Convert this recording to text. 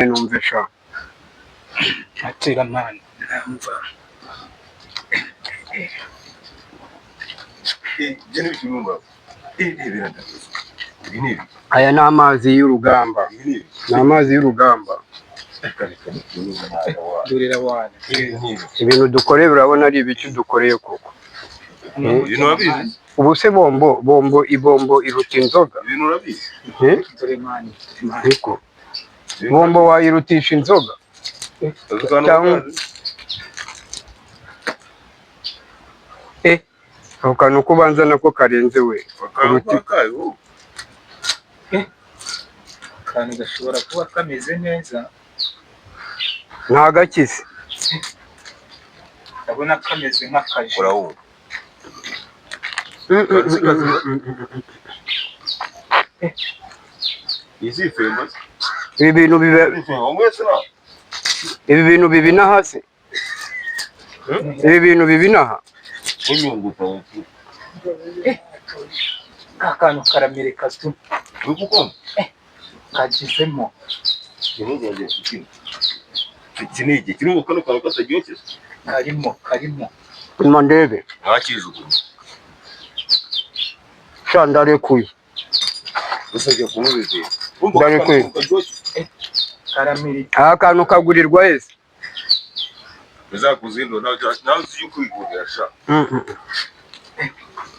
numve sha atera mani Namva. Jeni bikimumba. Birandagaza. Ibi aya ni amazi y'urugamba ni amazi y'urugamba durira wana ibintu dukoreye urabona ari ibiki dukoreye koko ibintu wabizi ubu se ibombo iruta inzoga ibintu urabizi dore mani ariko bombo wayirutisha inzoga cyangwa ako kantu kubanza nako karenze we kantu gashobora kuba kameze neza nta gakize ndabona kameze nk'akaji urabona izi famous ibi bintu bibinaha se ibi bintu bibinaha unyunguta ka kantu karamereka tu uko kagizemo Kinozongera kukina. Kinigi kirimo kano kantu kasagyoke. karimo mandebe Ntakijugunya. shandarekuye Usajya kumubeze. Ndarekuye. karamiri akantu kagurirwa hese Bizakuzindo nawe uzi yuko kwigurira sha.